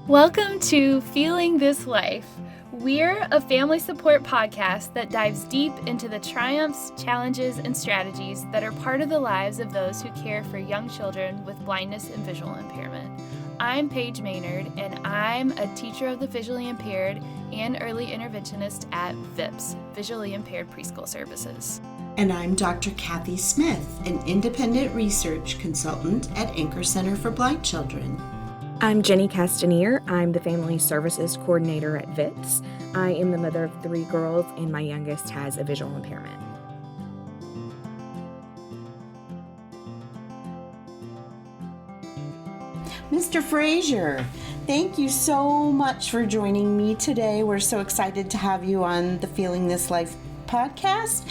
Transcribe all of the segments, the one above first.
Welcome to Feeling This Life. We're a family support podcast that dives deep into the triumphs, challenges, and strategies that are part of the lives of those who care for young children with blindness and visual impairment. I'm Paige Maynard, and I'm a teacher of the visually impaired and early interventionist at VIPS, Visually Impaired Preschool Services. And I'm Dr. Cathy Smith, an independent research consultant at Anchor Center for Blind Children. I'm Jenny Castanier. I'm the Family Services Coordinator at VIPS. I am the mother of 3 girls, and my youngest has a visual impairment. Mr. Frazier, thank you so much for joining me today. We're so excited to have you on the Feeling This Life podcast.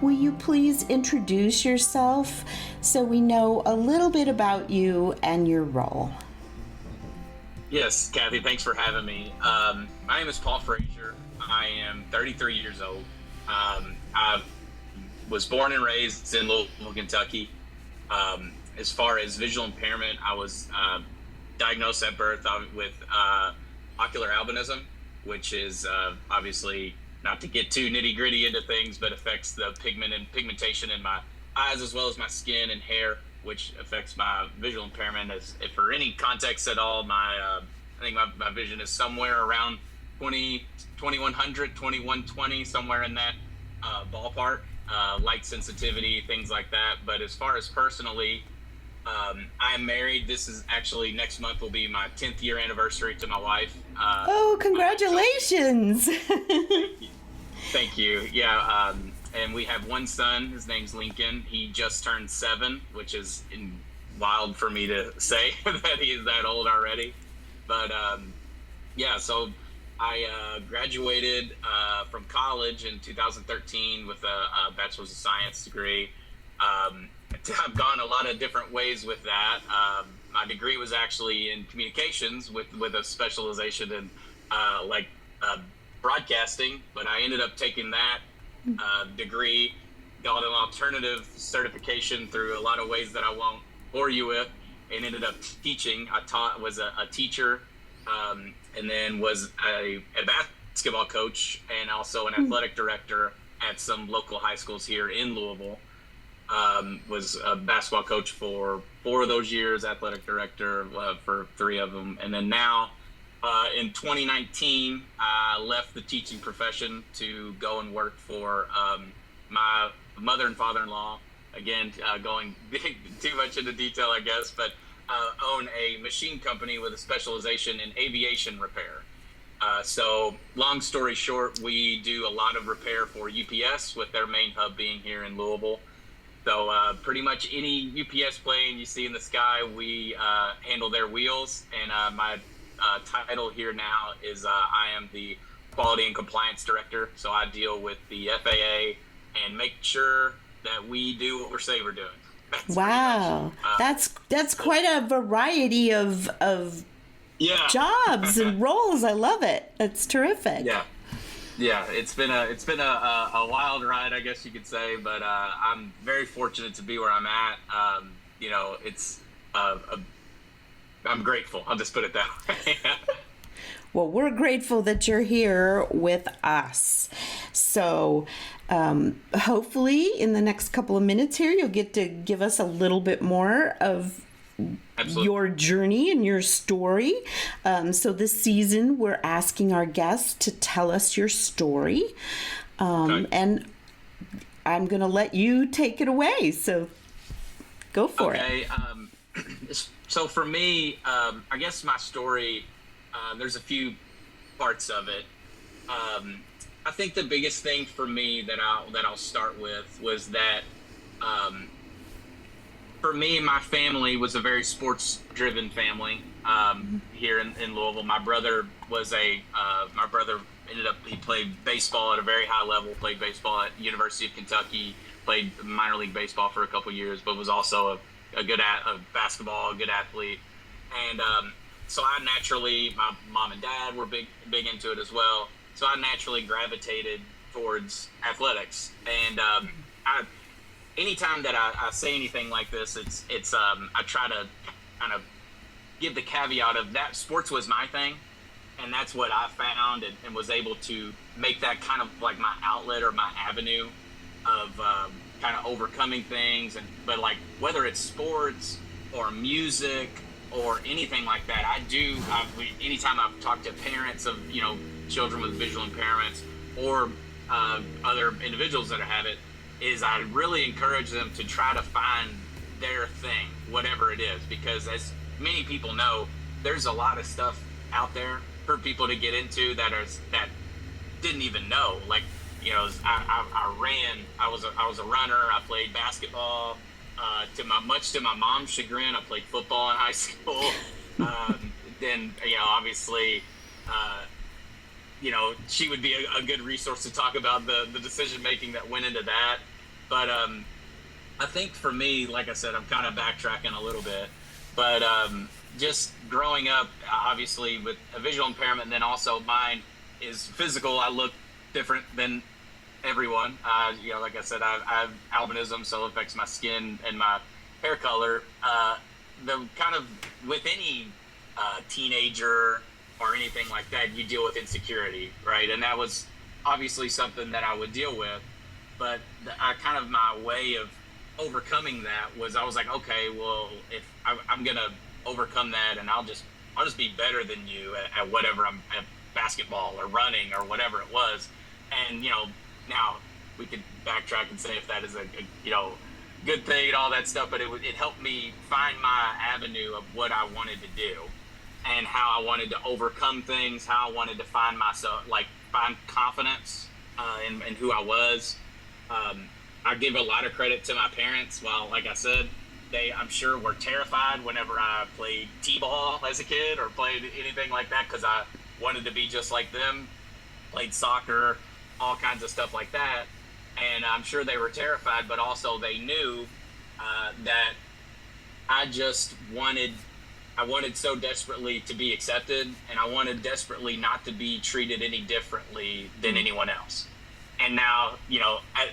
Will you please introduce yourself so we know a little bit about you and your role? Yes, Cathy, thanks for having me. My name is Paul Frazier. I am 33 years old. I was born and raised in Louisville, Kentucky. As far as visual impairment, I was diagnosed at birth with ocular albinism, which is obviously, not to get too nitty gritty into things, but affects the pigmentation in my eyes as well as my skin and hair, which affects my visual impairment. As if for any context at all, I think my vision is somewhere around 2100, 2120, somewhere in that ballpark. Light sensitivity, things like that. But as far as personally, I am married. This is actually next month will be my 10th year anniversary to my wife. Congratulations! Thank you. Yeah, and we have one son. His name's Lincoln. He just turned 7, which is wild for me to say that he's that old already. But so I graduated from college in 2013 with a Bachelor's of Science degree. I've gone a lot of different ways with that. My degree was actually in communications with a specialization in broadcasting, but I ended up taking that degree, got an alternative certification through a lot of ways that I won't bore you with, and ended up teaching. Was a teacher, and then was a basketball coach and also an athletic director at some local high schools here in Louisville. Was a basketball coach for 4 of those years, athletic director for 3 of them, and then now in 2019, I left the teaching profession to go and work for my mother and father-in-law. Again, going too much into detail, I guess, but own a machine company with a specialization in aviation repair. So long story short, we do a lot of repair for UPS, with their main hub being here in Louisville. So pretty much any UPS plane you see in the sky, we handle their wheels. And my title here now is I am the Quality and Compliance Director. So I deal with the FAA and make sure that we do what we say we're doing. Wow, that's quite a variety of jobs and roles. I love it. That's terrific. Yeah, it's been a wild ride, I guess you could say, but I'm very fortunate to be where I'm at. It's I'm grateful. I'll just put it that way. Well, we're grateful that you're here with us. So hopefully in the next couple of minutes here, you'll get to give us a little bit more of your journey and your story. So this season, we're asking our guests to tell us your story. Okay. And I'm going to let you take it away. So go for it. So for me, I guess my story, there's a few parts of it. I think the biggest thing for me that I'll start with was that for me, my family was a very sports-driven family here in Louisville. My brother he played baseball at a very high level. Played baseball at University of Kentucky. Played minor league baseball for a couple years, but was also a good basketball, a good athlete. And so I naturally, my mom and dad were big into it as well. So I naturally gravitated towards athletics. And anytime that I say anything like this, it's I try to kind of give the caveat of that sports was my thing. And that's what I found, and was able to make that kind of like my outlet or my avenue of kind of overcoming things. But like whether it's sports or music or anything like that, anytime I've talked to parents of children with visual impairments or other individuals that have it, is I really encourage them to try to find their thing, whatever it is, because as many people know, there's a lot of stuff out there for people to get into that didn't even know. Like, I ran. I was a runner. I played basketball. Much to my mom's chagrin, I played football in high school. Then obviously, she would be a good resource to talk about the decision making that went into that. But I think for me, like I said, I'm kind of backtracking a little bit, but just growing up, obviously with a visual impairment, and then also mine is physical. I look different than everyone. Like I said, I have albinism, so it affects my skin and my hair color. The kind of with any teenager or anything like that, you deal with insecurity, right? And that was obviously something that I would deal with. But my way of overcoming that was, I was like, okay, well, if I'm gonna overcome that, and I'll just be better than you at whatever I'm at, basketball or running or whatever it was. And now we could backtrack and say if that is a good thing and all that stuff, but it helped me find my avenue of what I wanted to do and how I wanted to overcome things, how I wanted to find myself, like find confidence in who I was. I give a lot of credit to my parents. While, like I said, they, I'm sure, were terrified whenever I played t-ball as a kid or played anything like that, because I wanted to be just like them, played soccer, all kinds of stuff like that. And I'm sure they were terrified, but also they knew that I wanted so desperately to be accepted, and I wanted desperately not to be treated any differently than anyone else. And now,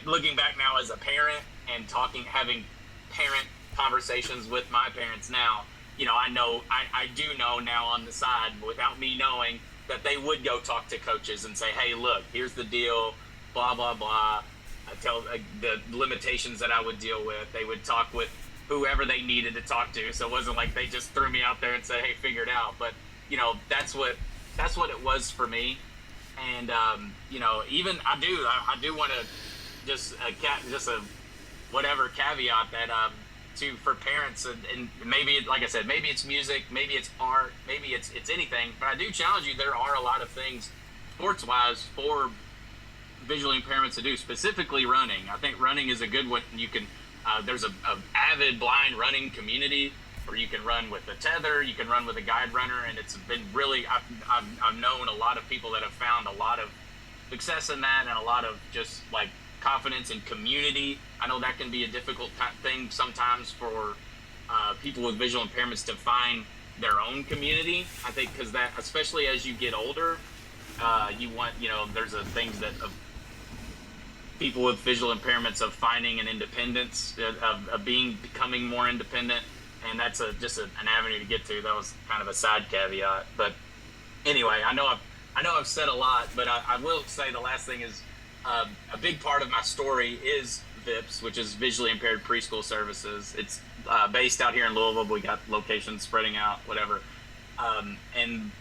looking back now as a parent and having parent conversations with my parents now, I do know now on the side, without me knowing, that they would go talk to coaches and say, hey, look, here's the deal, blah, blah, blah. I tell the limitations that I would deal with. They would talk with whoever they needed to talk to. So it wasn't like they just threw me out there and said, hey, figure it out. But, that's what it was for me. And, even I do want to just a whatever caveat that, for parents, and maybe, like I said, maybe it's music, maybe it's art, maybe it's anything, but I do challenge you. There are a lot of things sports-wise for visual impairments to do, specifically running. I think running is a good one. You can, there's a avid blind running community where you can run with a tether, you can run with a guide runner, and it's been really, I've known a lot of people that have found a lot of success in that, and a lot of just like confidence in community. I know that can be a difficult thing sometimes for people with visual impairments to find their own community. I think because that, especially as you get older, you want, there's things that people with visual impairments of finding an independence, of becoming more independent, and that's just an avenue to get to. That was kind of a side caveat, but anyway, I know I've said a lot, but I will say the last thing is a big part of my story is VIPS, which is Visually Impaired Preschool Services. It's based out here in Louisville, but we got locations spreading out, whatever, and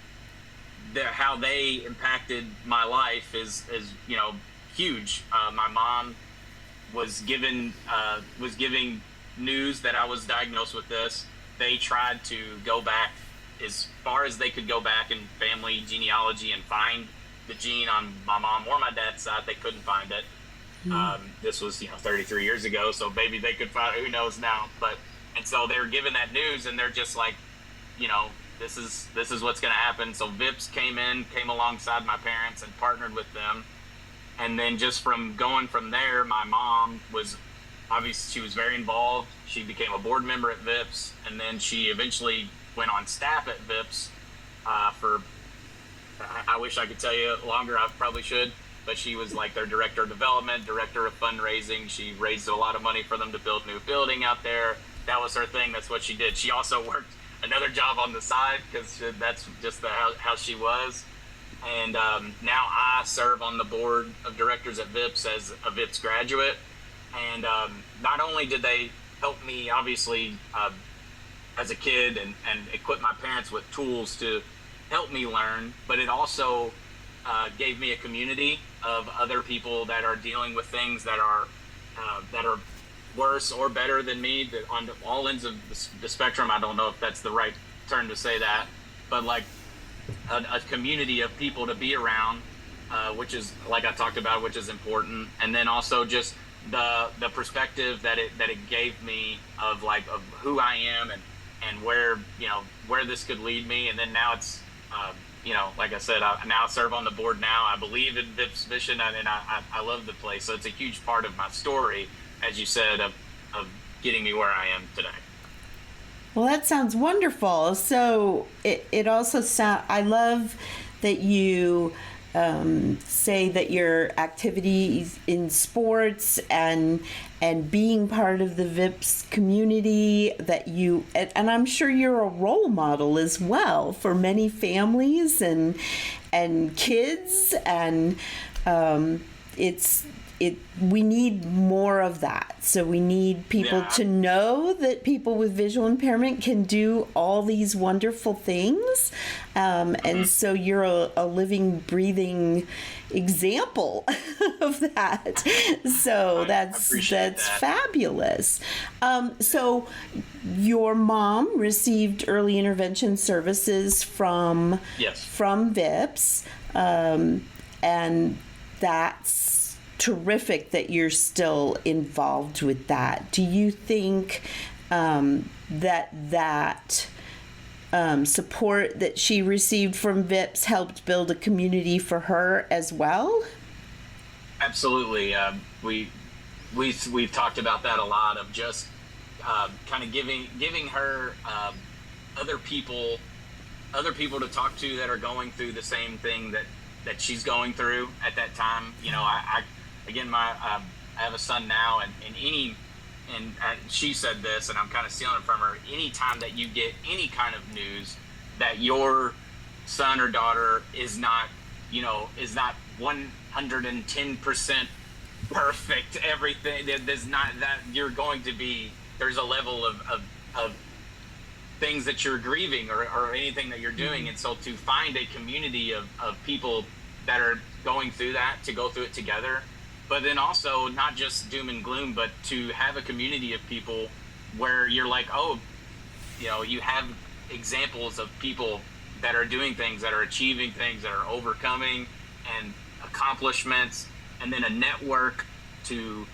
how they impacted my life is huge. My mom was giving news that I was diagnosed with this. They tried to go back as far as they could go back in family genealogy and find the gene on my mom or my dad's side. They couldn't find it. This was 33 years ago, so maybe they could find it. Who knows now? And so they were given that news, and they're just like, this is what's going to happen. So VIPS came alongside my parents and partnered with them. And then just from there, my mom was obviously, she was very involved. She became a board member at VIPS, and then she eventually went on staff at VIPS for, I wish I could tell you longer, I probably should, but she was like their director of development, director of fundraising. She raised a lot of money for them to build a new building out there. That was her thing. That's what she did. She also worked, another job on the side because that's just how she was. And now I serve on the board of directors at VIPS as a VIPS graduate. And not only did they help me, obviously, as a kid and equip my parents with tools to help me learn, but it also gave me a community of other people that are dealing with things that are worse or better than me, that on all ends of the spectrum. I don't know if that's the right term to say that, but like a community of people to be around, which is, like I talked about, which is important. And then also just the perspective that it gave me of who I am and where this could lead me. And then now it's like I said, I now serve on the board now. I believe in VIP's mission, and I love the place. So it's a huge part of my story, as you said, of getting me where I am today. Well, that sounds wonderful. So it also I love that you say that your activities in sports and being part of the VIPS community, that and I'm sure you're a role model as well for many families and kids, and we need more of that. So we need people to know that people with visual impairment can do all these wonderful things. And so you're a living, breathing example of that. So that's fabulous. So your mom received early intervention services from VIPS, and that's terrific that you're still involved with that. Do you think that support that she received from VIPS helped build a community for her as well? Absolutely. We've talked about that a lot, of just kind of giving her other people to talk to that are going through the same thing that she's going through at that time. I have a son now, and she said this, and I'm kind of stealing it from her. Anytime that you get any kind of news that your son or daughter is not 110% perfect, everything, there's not that there's a level of things that you're grieving or anything that you're doing. And so to find a community of people that are going through that, to go through it together, but then also not just doom and gloom, but to have a community of people where you're like, you have examples of people that are doing things, that are achieving things, that are overcoming and accomplishments, and then a network to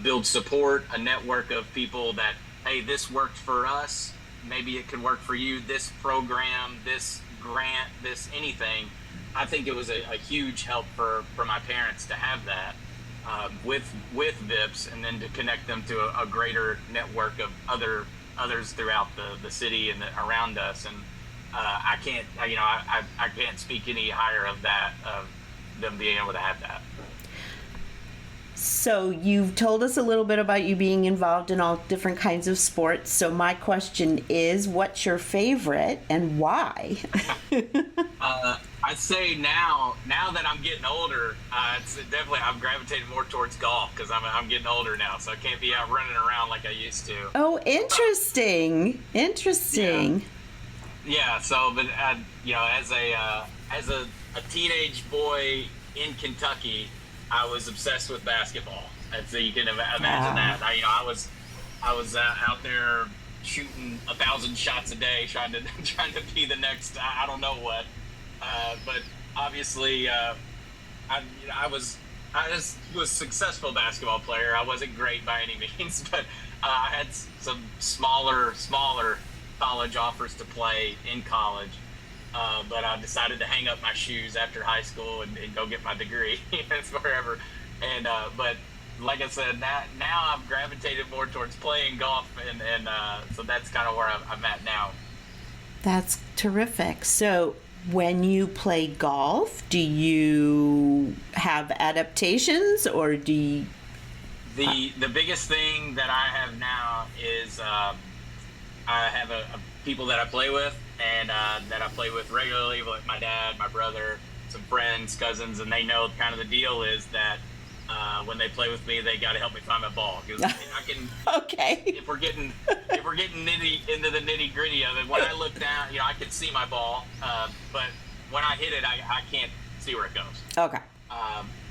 build support, a network of people that, hey, this worked for us, maybe it could work for you, this program, this grant, this anything. I think it was a huge help for my parents to have that. With VIPS, and then to connect them to a greater network of others throughout the city and around us. And I can't speak any higher of that, of them being able to have that. So you've told us a little bit about you being involved in all different kinds of sports. So my question is, what's your favorite and why? I'd say now that I'm getting older, it's definitely, I've gravitated more towards golf because I'm getting older now, so I can't be out running around like I used to. Oh, interesting. Yeah. So, but as a teenage boy in Kentucky, I was obsessed with basketball. And so you can imagine that. I was out there shooting 1,000 shots a day, trying to be the next I don't know what. But obviously, I was a successful basketball player. I wasn't great by any means, but I had some smaller college offers to play in college. But I decided to hang up my shoes after high school and go get my degree. It's forever. And but like I said, now I've gravitated more towards playing golf, and so that's kind of where I'm at now. That's terrific. So when you play golf, do you have adaptations, or do you... The biggest thing that I have now is I have a people that I play with and that I play with regularly, like my dad, my brother, some friends, cousins, and they know kind of the deal is that when they play with me, they got to help me find my ball, because I can. Okay. If we're getting into the nitty gritty of it, when I look down, I can see my ball, but when I hit it, I can't see where it goes. Okay.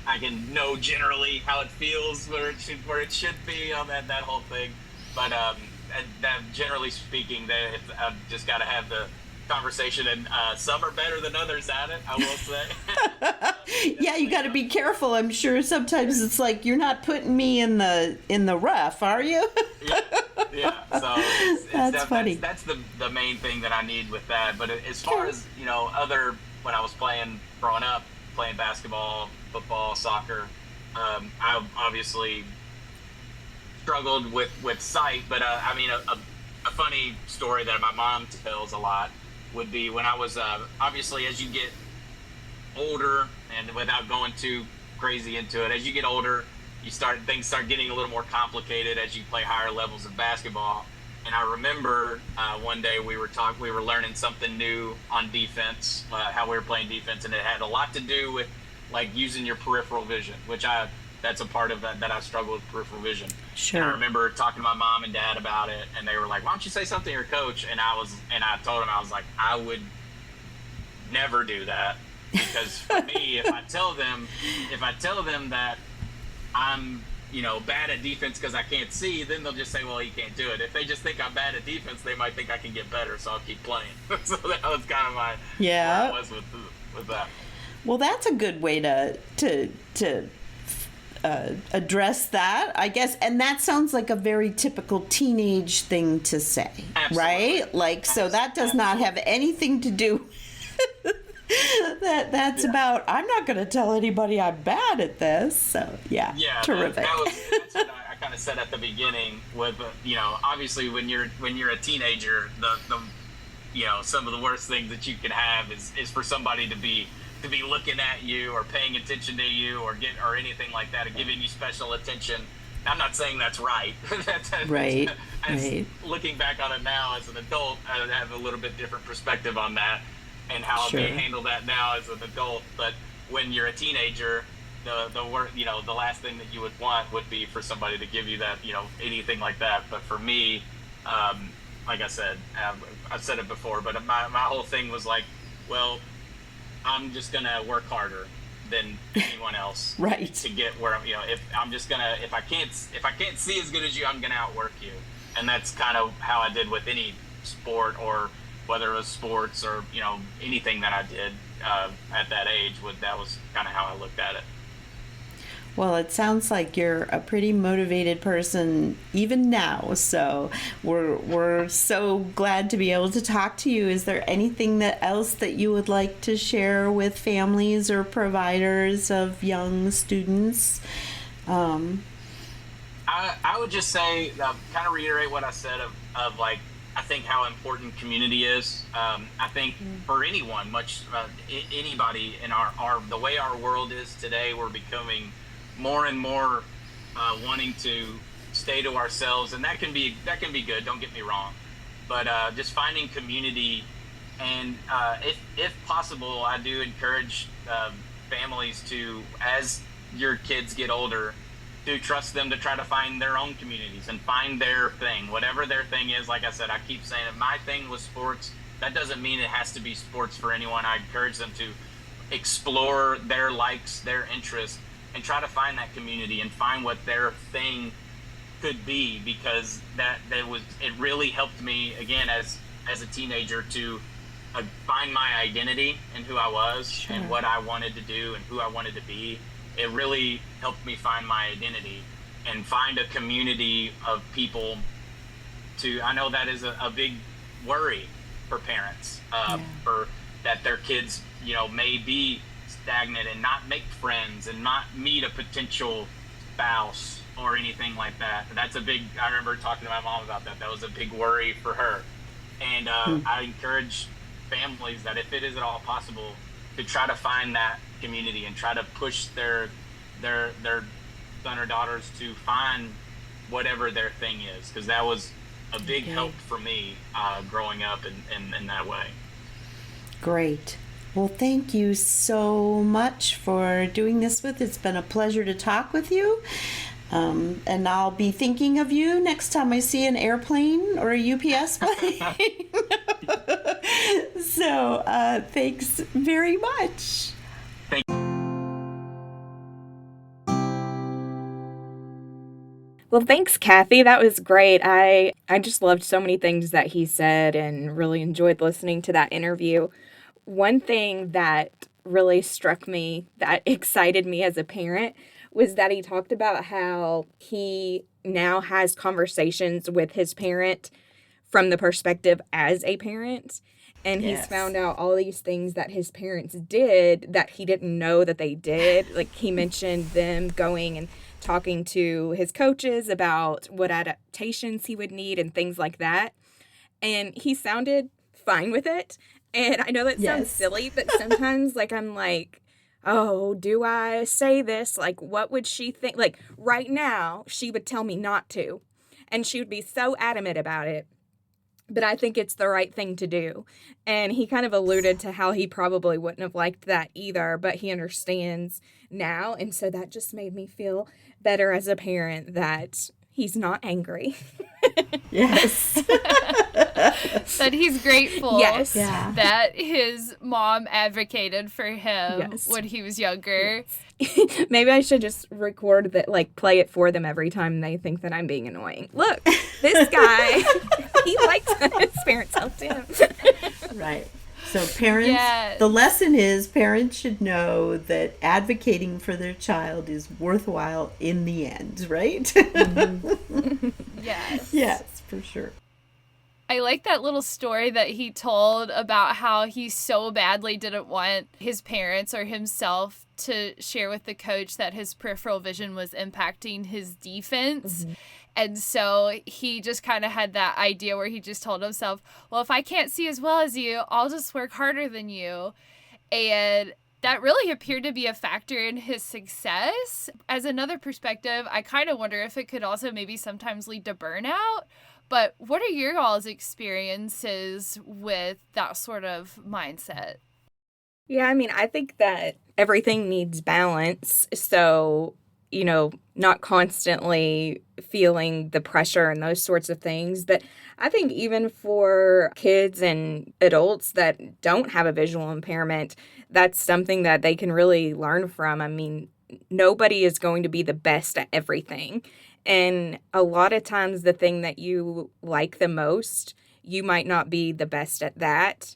I can know generally how it feels, where it should be, that whole thing. But generally speaking, I've just got to have the conversation, and some are better than others at it, I will say. Yeah, you got to be careful. I'm sure sometimes it's like, you're not putting me in the rough, are you? Yeah. So that's funny. That's the main thing that I need with that. But as far as when I was growing up, playing basketball, football, soccer, I obviously struggled with sight. But I mean, a funny story that my mom tells a lot would be when I was obviously, as you get older, and without going too crazy into it, as you get older, things start getting a little more complicated as you play higher levels of basketball. And I remember one day we were learning something new on defense, how we were playing defense, and it had a lot to do with like using your peripheral vision, which that's a part of that I struggle with peripheral vision. Sure. And I remember talking to my mom and dad about it, and they were like, "Why don't you say something to your coach?" And I told them, I was like, I would never do that, because for me, if I tell them that I'm bad at defense because I can't see, then they'll just say, well, he can't do it. If they just think I'm bad at defense, they might think I can get better, so I'll keep playing. So that was kind of where I was with that. Well, that's a good way to address that, I guess. And that sounds like a very typical teenage thing to say. Absolutely. Right? Like, so that does not have anything to do that's about, I'm not going to tell anybody I'm bad at this. So yeah terrific. That's what I kind of said at the beginning with obviously when you're a teenager, the some of the worst things that you can have is for somebody to be looking at you or paying attention to you or anything like that, or giving you special attention. I'm not saying that's right. Right. Looking back on it now as an adult, I have a little bit different perspective on that and how I may handle that now as an adult. But when you're a teenager, the last thing that you would want would be for somebody to give you that, anything like that. But for me, like I said, I've said it before, but my whole thing was like, well, I'm just gonna work harder than anyone else, right, to get where I'm. If I can't see as good as you, I'm gonna outwork you, and that's kind of how I did with any sport, or whether it was sports or anything that I did at that age. That was kind of how I looked at it. Well, it sounds like you're a pretty motivated person even now, so we're so glad to be able to talk to you. Is there anything else that you would like to share with families or providers of young students? I would just say, kind of reiterate what I said of like, I think how important community is. I think for anyone, anybody in the way our world is today, we're becoming more and more wanting to stay to ourselves, and that can be good, don't get me wrong, but just finding community, and if possible, I do encourage families to, as your kids get older, to trust them to try to find their own communities and find their thing, whatever their thing is. Like I said, I keep saying it, my thing was sports. That doesn't mean it has to be sports for anyone. I encourage them to explore their likes, their interests, and try to find that community and find what their thing could be, because it really helped me, again, as a teenager, to find my identity and who I was and what I wanted to do and who I wanted to be. It really helped me find my identity and find a community of people I know that is a big worry for parents, for that their kids, may be stagnant and not make friends and not meet a potential spouse or anything like that. I remember talking to my mom about that. That was a big worry for her. And I encourage families that if it is at all possible, to try to find that community and try to push their son or daughters to find whatever their thing is, because that was a big help for me growing up in that way. Great. Well, thank you so much for doing this with. It's been a pleasure to talk with you. And I'll be thinking of you next time I see an airplane or a UPS plane. So thanks very much. Thank Well, thanks, Cathy. That was great. I just loved so many things that he said and really enjoyed listening to that interview. One thing that really struck me, that excited me as a parent, was that he talked about how he now has conversations with his parent from the perspective as a parent. And he's found out all these things that his parents did that he didn't know that they did. Like, he mentioned them going and talking to his coaches about what adaptations he would need and things like that. And he sounded fine with it. And I know that sounds silly, but sometimes, like, I'm like, oh, do I say this? Like, what would she think? Like, right now, she would tell me not to. And she would be so adamant about it. But I think it's the right thing to do. And he kind of alluded to how he probably wouldn't have liked that either, but he understands now. And so that just made me feel better as a parent that he's not angry. Yes. That he's grateful that his mom advocated for him when he was younger. Yes. Maybe I should just record that, like, play it for them every time they think that I'm being annoying. Look, this guy, he likes his parents helped him. Right. So parents, the lesson is parents should know that advocating for their child is worthwhile in the end, right? Mm-hmm. Yes. Yes, for sure. I like that little story that he told about how he so badly didn't want his parents or himself to share with the coach that his peripheral vision was impacting his defense. Mm-hmm. And so he just kind of had that idea where he just told himself, well, if I can't see as well as you, I'll just work harder than you. And that really appeared to be a factor in his success. As another perspective, I kind of wonder if it could also maybe sometimes lead to burnout. But what are your all's experiences with that sort of mindset? Yeah, I mean, I think that everything needs balance. So, you know, not constantly feeling the pressure and those sorts of things. But I think even for kids and adults that don't have a visual impairment, that's something that they can really learn from. I mean, nobody is going to be the best at everything. And a lot of times the thing that you like the most, you might not be the best at that.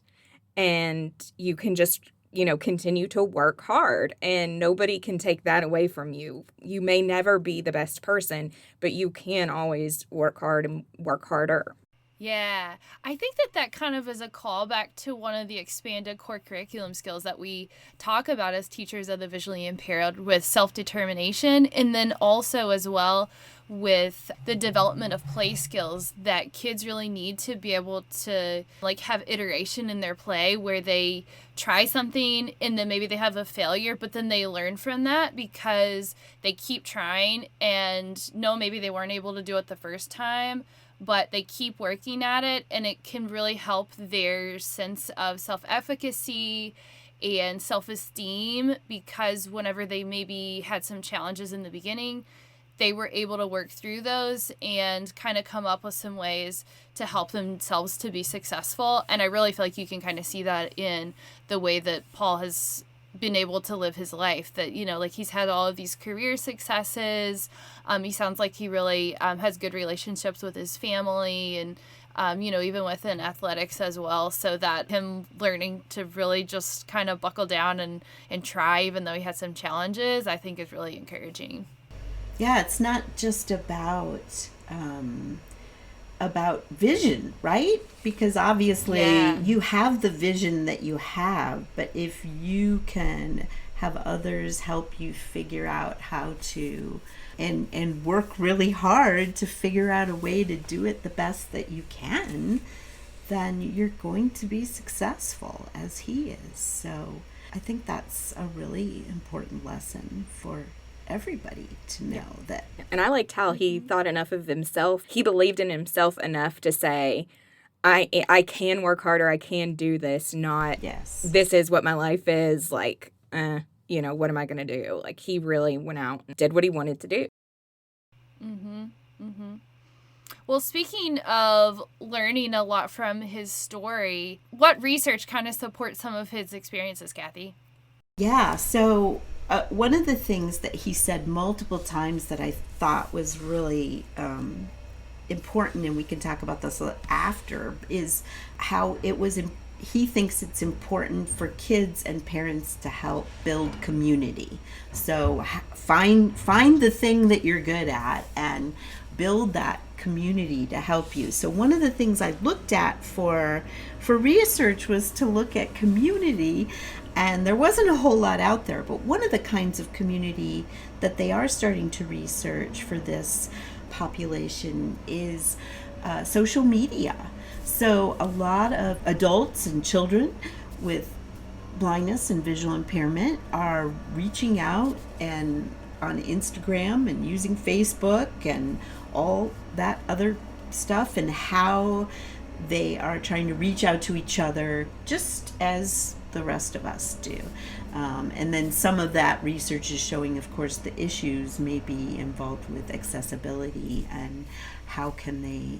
And you can just, you know, continue to work hard, and nobody can take that away from you. You may never be the best person, but you can always work hard and work harder. Yeah, I think that kind of is a callback to one of the expanded core curriculum skills that we talk about as teachers of the visually impaired, with self-determination, and then also as well with the development of play skills that kids really need to be able to, like, have iteration in their play where they try something and then maybe they have a failure, but then they learn from that because they keep trying and maybe they weren't able to do it the first time, but they keep working at it, and it can really help their sense of self-efficacy and self-esteem, because whenever they maybe had some challenges in the beginning, they were able to work through those and kind of come up with some ways to help themselves to be successful. And I really feel like you can kind of see that in the way that Paul has been able to live his life, that, you know, like, he's had all of these career successes. He sounds like he really has good relationships with his family and, you know, even within athletics as well. So that him learning to really just kind of buckle down and try, even though he had some challenges, I think is really encouraging. Yeah, it's not just about vision, right? Because obviously you have the vision that you have, but if you can have others help you figure out how to and work really hard to figure out a way to do it the best that you can, then you're going to be successful as he is. So I think that's a really important lesson for everybody to know that. And I liked how he thought enough of himself. He believed in himself enough to say, I can work harder. I can do this. Not, Yes. this is what my life is. Like, what am I going to do? Like, he really went out and did what he wanted to do. Well, speaking of learning a lot from his story, what research kind of supports some of his experiences, Cathy? Yeah, so one of the things that he said multiple times that I thought was really important, and we can talk about this after, is how he thinks it's important for kids and parents to help build community. So find the thing that you're good at and build that community to help you. So one of the things I looked at for research was to look at community, and there wasn't a whole lot out there, but one of the kinds of community that they are starting to research for this population is social media. So a lot of adults and children with blindness and visual impairment are reaching out and on Instagram and using Facebook and all that other stuff, and how they are trying to reach out to each other just as the rest of us do. And then some of that research is showing, of course, the issues may be involved with accessibility and how can they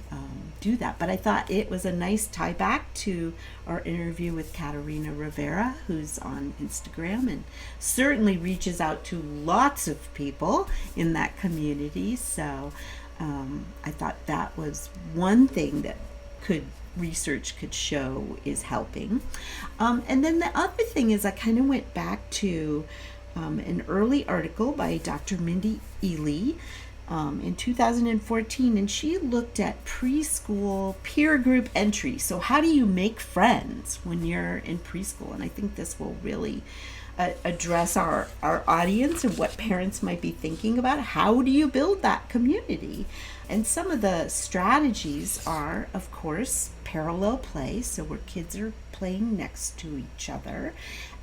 do that. But I thought it was a nice tie back to our interview with Katerina Rivera, who's on Instagram and certainly reaches out to lots of people in that community. So I thought that was one thing that research could show is helping. And then the other thing is I kind of went back to an early article by Dr. Mindy Ely in 2014, and she looked at preschool peer group entry. So how do you make friends when you're in preschool? And I think this will really address our audience and what parents might be thinking about. How do you build that community? And some of the strategies are, of course, parallel play, so where kids are playing next to each other.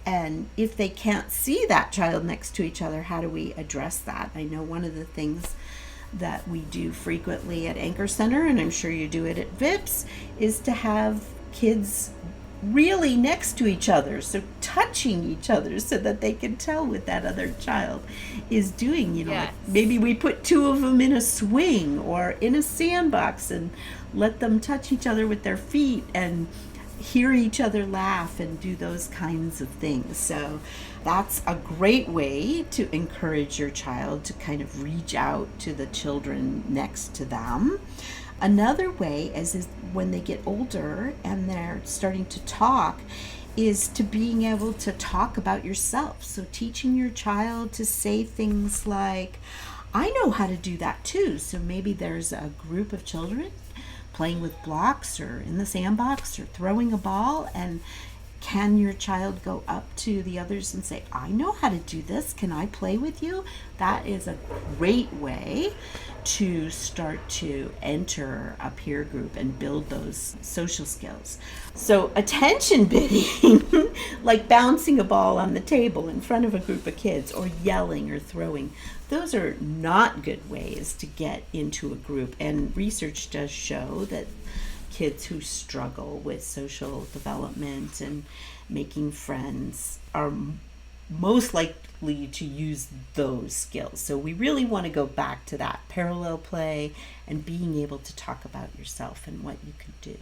And if they can't see that child next to each other, how do we address that? I know one of the things that we do frequently at Anchor Center, and I'm sure you do it at VIPS, is to have kids really next to each other, so touching each other so that they can tell what that other child is doing. Yes. Like maybe we put two of them in a swing or in a sandbox and let them touch each other with their feet and hear each other laugh and do those kinds of things. So that's a great way to encourage your child to kind of reach out to the children next to them. Another way is when they get older and they're starting to talk, is to being able to talk about yourself. So teaching your child to say things like, I know how to do that too. So maybe there's a group of children playing with blocks or in the sandbox or throwing a ball, and can your child go up to the others and say, I know how to do this, can I play with you? That is a great way to start to enter a peer group and build those social skills. So attention bidding, like bouncing a ball on the table in front of a group of kids or yelling or throwing, those are not good ways to get into a group. And research does show that kids who struggle with social development and making friends are most likely to use those skills. So we really want to go back to that parallel play and being able to talk about yourself and what you can do.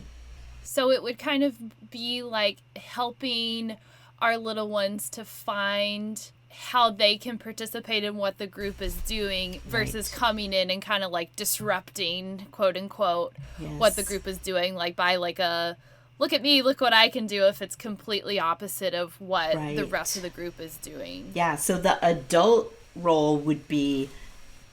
So it would kind of be like helping our little ones to find how they can participate in what the group is doing versus coming in and kind of like disrupting, quote unquote, what the group is doing, like by like a look at me, look what I can do, if it's completely opposite of what the rest of the group is doing. Yeah, so the adult role would be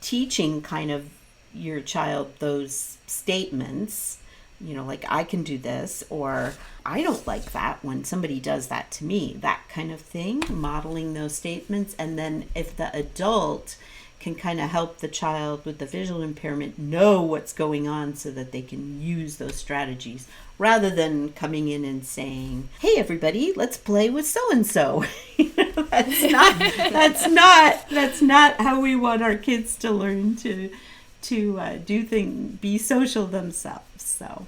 teaching kind of your child those statements, like I can do this, or I don't like that when somebody does that to me, that kind of thing, modeling those statements. And then if the adult can kind of help the child with the visual impairment know what's going on so that they can use those strategies rather than coming in and saying, hey everybody, let's play with so and so. That's not how we want our kids to learn to do things, be social themselves. So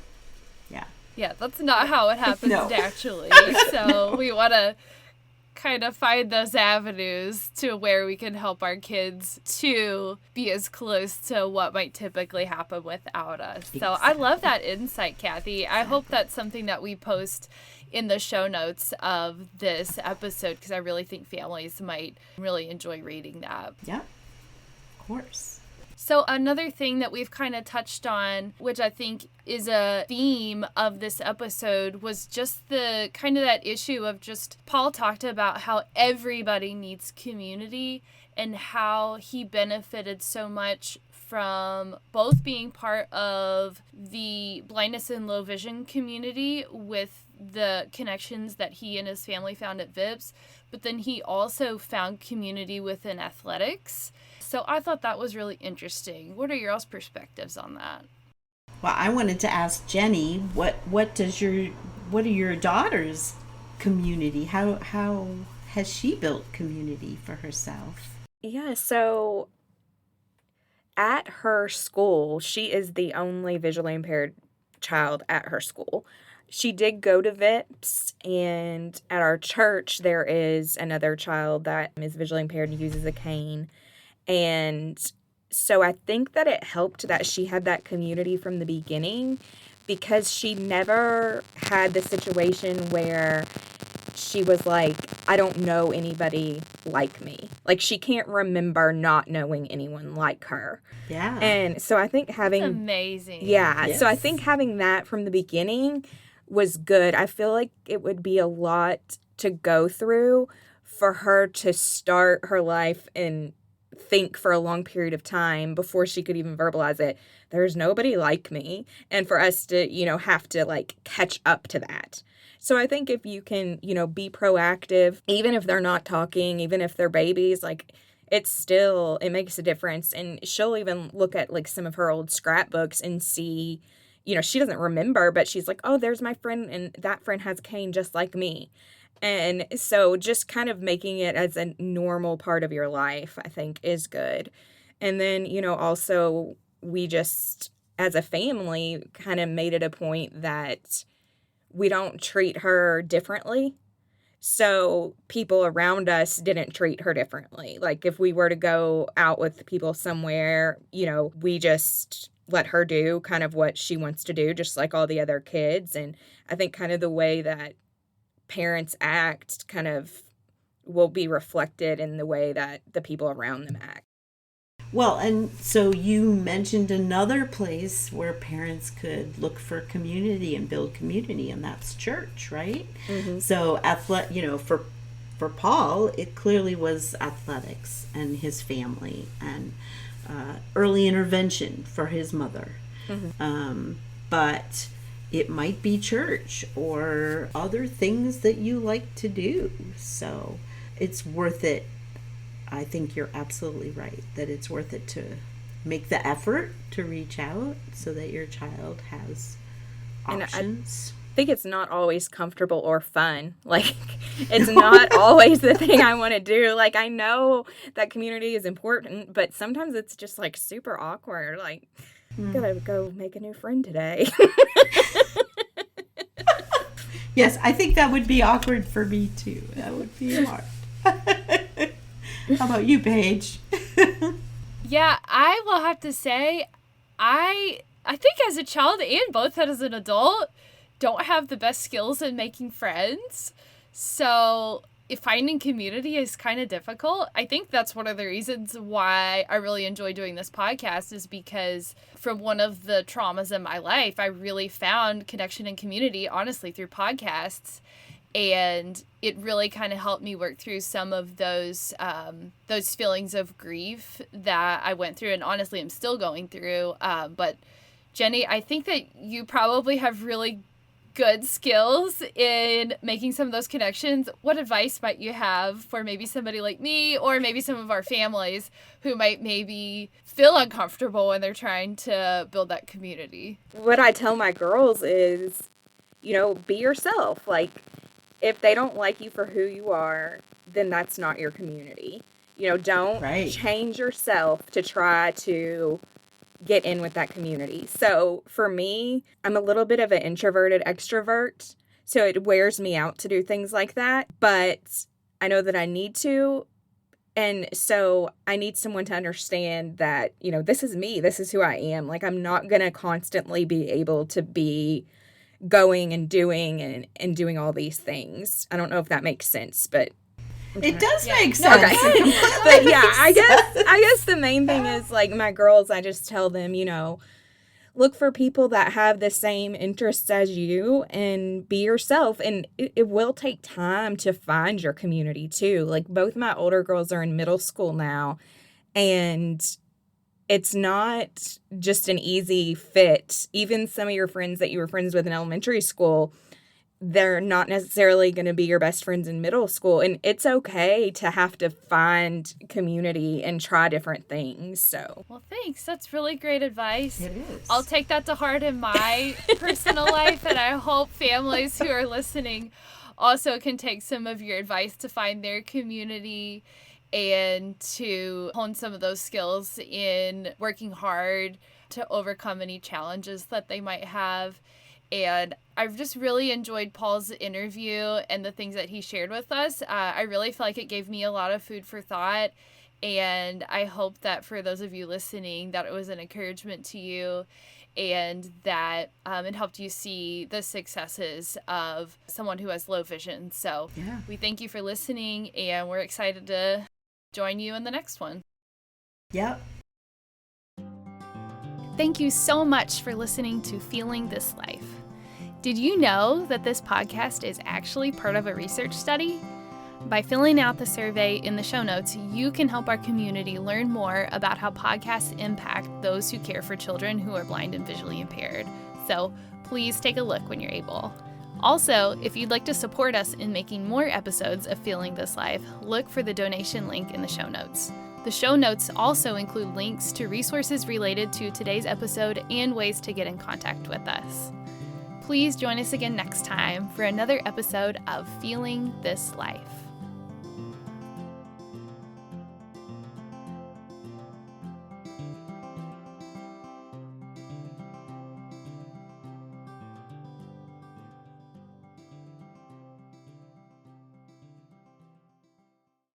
yeah, that's not how it happens naturally. So we want to kind of find those avenues to where we can help our kids to be as close to what might typically happen without us. Exactly. So I love that insight, Cathy. I hope that's something that we post in the show notes of this episode, because I really think families might really enjoy reading that. Yeah, of course. So another thing that we've kind of touched on, which I think is a theme of this episode, was just the kind of that issue of just Paul talked about how everybody needs community and how he benefited so much from both being part of the blindness and low vision community with the connections that he and his family found at VIPS, but then he also found community within athletics. So I thought that was really interesting. What are your all's perspectives on that? Well, I wanted to ask Jenny, what are your daughter's community? How has she built community for herself? Yeah, so at her school, she is the only visually impaired child at her school. She did go to VIPS, and at our church, there is another child that is visually impaired and uses a cane. And so I think that it helped that she had that community from the beginning, because she never had the situation where she was like, I don't know anybody like me. Like, she can't remember not knowing anyone like her. Yeah. And so I think having... That's amazing. Yeah. Yes. So I think having that from the beginning was good. I feel like it would be a lot to go through for her to start her life and think for a long period of time before she could even verbalize it. There's nobody like me. And for us to, have to like catch up to that. So I think if you can, be proactive, even if they're not talking, even if they're babies, like it makes a difference. And she'll even look at like some of her old scrapbooks and see, she doesn't remember, but she's like, oh, there's my friend, and that friend has a cane just like me. And so just kind of making it as a normal part of your life, I think, is good. And then, also we just, as a family, kind of made it a point that we don't treat her differently. So people around us didn't treat her differently. Like if we were to go out with people somewhere, we just let her do kind of what she wants to do, just like all the other kids. And I think kind of the way that parents act kind of will be reflected in the way that the people around them act. Well, and so you mentioned another place where parents could look for community and build community, and that's church, right? Mm-hmm. So for Paul, it clearly was athletics and his family and early intervention for his mother. Mm-hmm. But it might be church or other things that you like to do. So it's worth it. I think you're absolutely right that it's worth it to make the effort to reach out so that your child has options. I think it's not always comfortable or fun. Like, it's not always the thing I want to do. Like, I know that community is important, but sometimes it's just like super awkward. Like, gotta go make a new friend today. Yes, I think that would be awkward for me too. That would be hard. How about you, Paige? Yeah, I will have to say, I think as a child and both as an adult, don't have the best skills in making friends. So finding community is kind of difficult. I think that's one of the reasons why I really enjoy doing this podcast, is because from one of the traumas in my life, I really found connection and community, honestly, through podcasts. And it really kind of helped me work through some of those feelings of grief that I went through, and honestly, I'm still going through. But Jenny, I think that you probably have really good skills in making some of those connections. What advice might you have for maybe somebody like me or maybe some of our families who might maybe feel uncomfortable when they're trying to build that community? What I tell my girls is, be yourself. Like, if they don't like you for who you are, then that's not your community. Don't change yourself to try to get in with that community. So for me, I'm a little bit of an introverted extrovert, so it wears me out to do things like that, but I know that I need to. And so I need someone to understand that, this is me, this is who I am. Like, I'm not going to constantly be able to be going and doing and doing all these things. I don't know if that makes sense, but it does make sense. Okay. But yeah, I guess the main thing is, like, my girls, I just tell them, look for people that have the same interests as you and be yourself. And it will take time to find your community too. Like, both my older girls are in middle school now, and it's not just an easy fit. Even some of your friends that you were friends with in elementary school, they're not necessarily going to be your best friends in middle school. And it's okay to have to find community and try different things. So, well, thanks. That's really great advice. It is. I'll take that to heart in my personal life, and I hope families who are listening also can take some of your advice to find their community and to hone some of those skills in working hard to overcome any challenges that they might have. And I've just really enjoyed Paul's interview and the things that he shared with us. I really feel like it gave me a lot of food for thought. And I hope that for those of you listening, that it was an encouragement to you and that it helped you see the successes of someone who has low vision. So we thank you for listening, and we're excited to join you in the next one. Yep. Thank you so much for listening to Feeling This Life. Did you know that this podcast is actually part of a research study? By filling out the survey in the show notes, you can help our community learn more about how podcasts impact those who care for children who are blind and visually impaired. So please take a look when you're able. Also, if you'd like to support us in making more episodes of Feeling This Life, look for the donation link in the show notes. The show notes also include links to resources related to today's episode and ways to get in contact with us. Please join us again next time for another episode of Feeling This Life.